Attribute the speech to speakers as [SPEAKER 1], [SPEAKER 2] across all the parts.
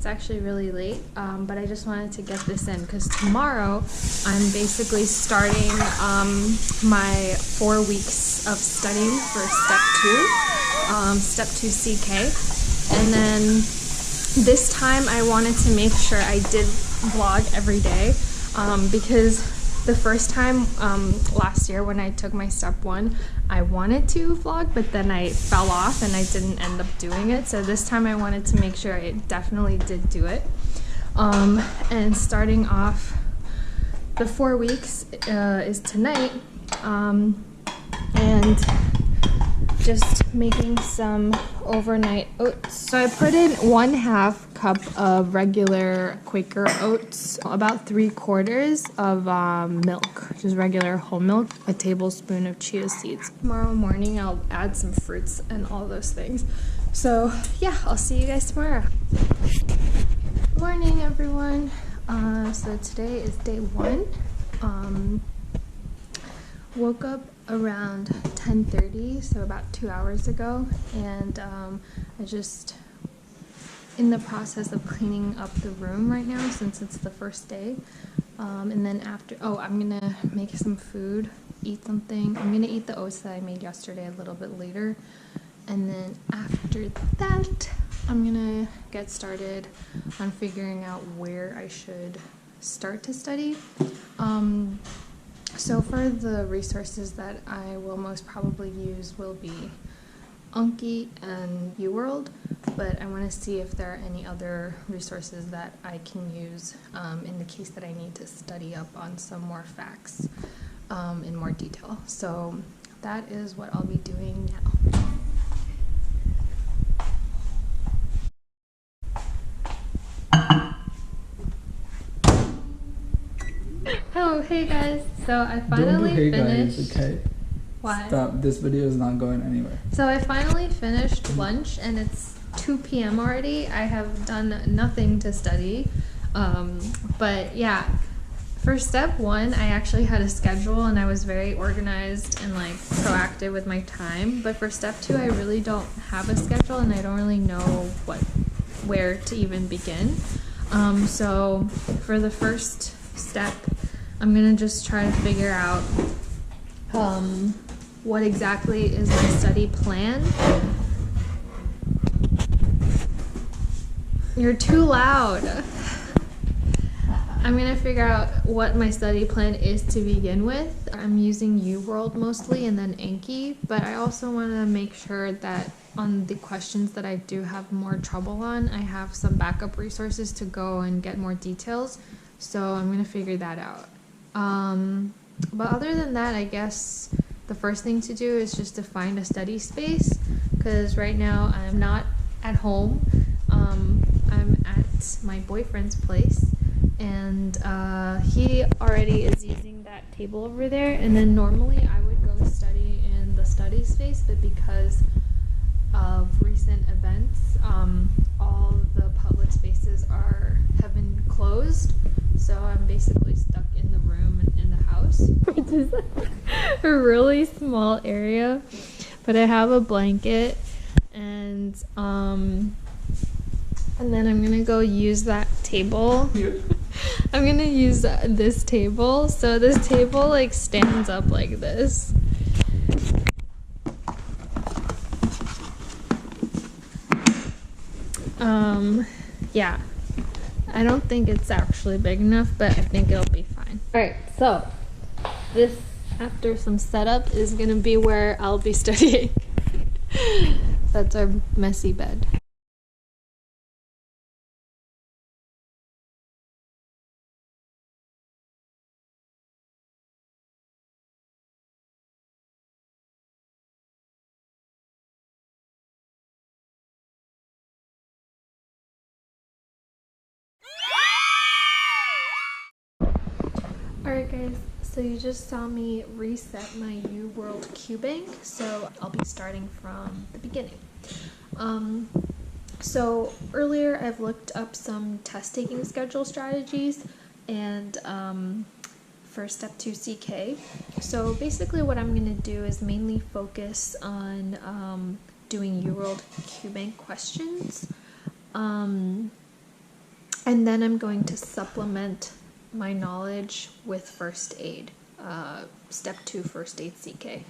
[SPEAKER 1] It's actually really late, but I just wanted to get this in because tomorrow I'm basically starting my 4 weeks of studying for step 2 CK. And then this time I wanted to make sure I did vlog every day because the first time last year when I took my step 1, I wanted to vlog, but then I fell off and I didn't end up doing it. So this time I wanted to make sure I definitely did do it. And starting off the 4 weeks is tonight, and just making some overnight oats. So I put in 1/2 cup of regular Quaker oats, about 3/4 of milk, just regular whole milk, a tablespoon of chia seeds. Tomorrow morning I'll add some fruits and all those things. So yeah, I'll see you guys tomorrow. Good morning, everyone. So today is day 1. Woke up around 10:30, so about 2 hours ago, and I just in the process of cleaning up the room right now since it's the first day. And then after, I'm gonna make some food, eat something. I'm gonna eat the oats that I made yesterday a little bit later, and then after that I'm gonna get started on figuring out where I should start to study. So for the resources that I will most probably use will be Anki and UWorld, but I want to see if there are any other resources that I can use in the case that I need to study up on some more facts in more detail. So that is what I'll be doing now. Oh, hey guys. So I finally finished.
[SPEAKER 2] Guys, okay?
[SPEAKER 1] Why?
[SPEAKER 2] Stop. This video is not going anywhere.
[SPEAKER 1] So I finally finished lunch and it's 2 p.m. already. I have done nothing to study. But yeah, for step 1, I actually had a schedule and I was very organized and like proactive with my time. But for step 2, I really don't have a schedule and I don't really know where to even begin. So for the first step, I'm gonna just try to figure out what exactly is my study plan. You're too loud. I'm gonna figure out what my study plan is to begin with. I'm using UWorld mostly and then Anki, but I also want to make sure that on the questions that I do have more trouble on, I have some backup resources to go and get more details. So I'm gonna figure that out. But other than that, I guess the first thing to do is just to find a study space, because right now I'm not at home. I'm at my boyfriend's place, and he already is using that table over there, and then normally I would go study in the study space, but because of recent events, all the public spaces have been closed, so I'm basically stuck in the room and in the house, which is a really small area, but I have a blanket, and then I'm gonna go use that table. I'm gonna use this table. So this table like stands up like this. Yeah, I don't think it's actually big enough, but I think it'll be fine. Alright, so this, after some setup, is gonna be where I'll be studying. That's our messy bed. Alright guys, so you just saw me reset my UWorld QBank, so I'll be starting from the beginning. So earlier I've looked up some test taking schedule strategies and for step 2 CK. So basically what I'm going to do is mainly focus on doing UWorld QBank questions. And then I'm going to supplement my knowledge with first aid, step 2 first aid CK.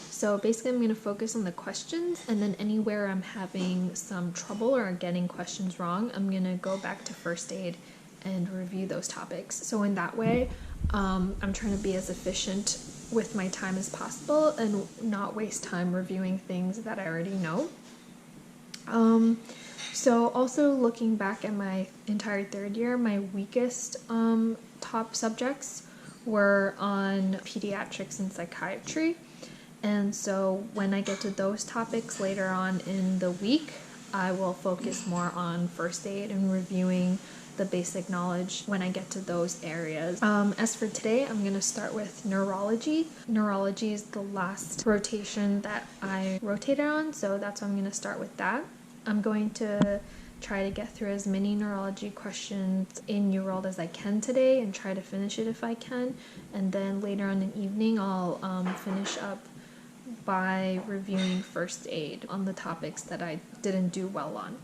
[SPEAKER 1] So basically I'm going to focus on the questions, and then anywhere I'm having some trouble or getting questions wrong, I'm going to go back to first aid and review those topics. So in that way, I'm trying to be as efficient with my time as possible and not waste time reviewing things that I already know. So also looking back at my entire third year, my weakest top subjects were on pediatrics and psychiatry. And so when I get to those topics later on in the week, I will focus more on first aid and reviewing the basic knowledge when I get to those areas. As for today, I'm going to start with neurology. Neurology is the last rotation that I rotated on, so that's why I'm going to start with that. I'm going to try to get through as many neurology questions in UWorld as I can today and try to finish it if I can. And then later on in the evening, I'll finish up by reviewing first aid on the topics that I didn't do well on.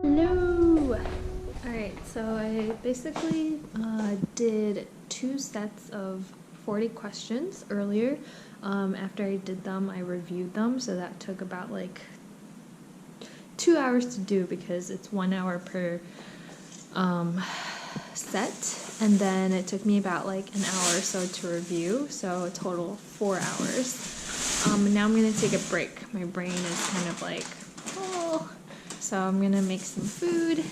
[SPEAKER 1] Hello! Alright, so I basically did 2 sets of 40 questions earlier. After I did them, I reviewed them, so that took about like 2 hours to do because it's 1 hour per set, and then it took me about like an hour or so to review, so a total 4 hours. Now I'm gonna take a break. My brain is kind of like, oh, so I'm gonna make some food.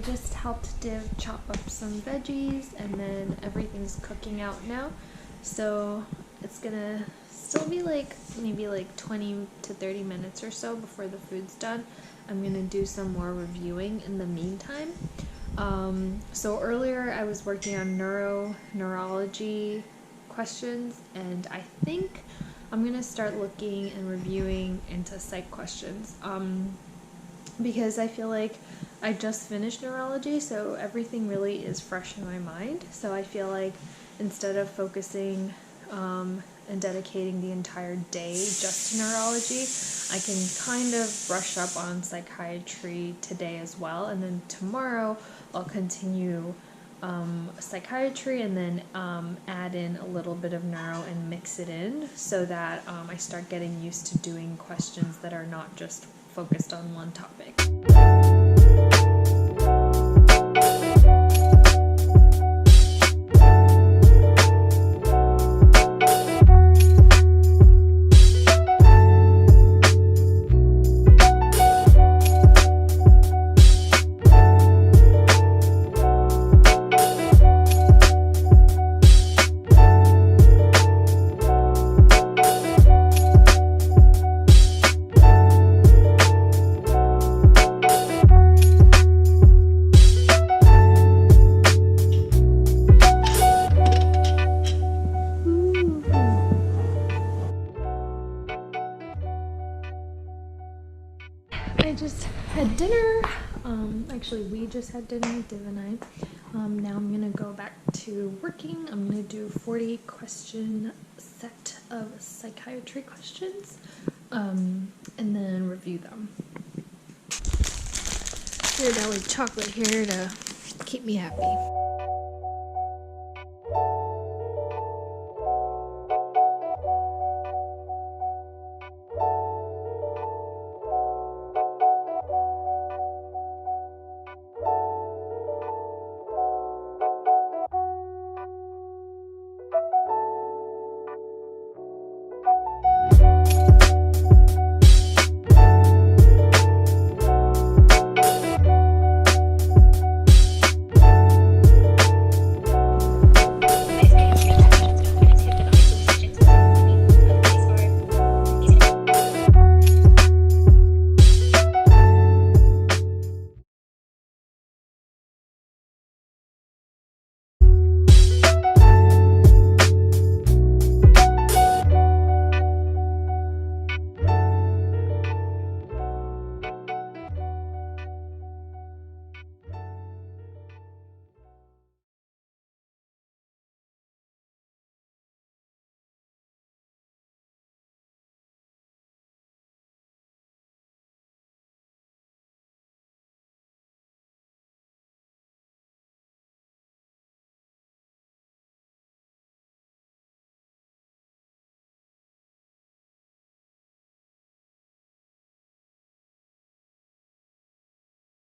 [SPEAKER 1] I just helped Div chop up some veggies, and then everything's cooking out now. So it's gonna still be like maybe like 20 to 30 minutes or so before the food's done. I'm gonna do some more reviewing in the meantime. So earlier I was working on neurology questions, and I think I'm gonna start looking and reviewing into psych questions, because I feel like I just finished neurology, so everything really is fresh in my mind. So I feel like instead of focusing and dedicating the entire day just to neurology, I can kind of brush up on psychiatry today as well, and then tomorrow I'll continue psychiatry, and then add in a little bit of neuro and mix it in, so that I start getting used to doing questions that are not just focused on one topic. I just had dinner. Actually, we just had dinner, Div and I. Now I'm gonna go back to working. I'm gonna do 40 question set of psychiatry questions, and then review them. Weird Valley chocolate here to keep me happy.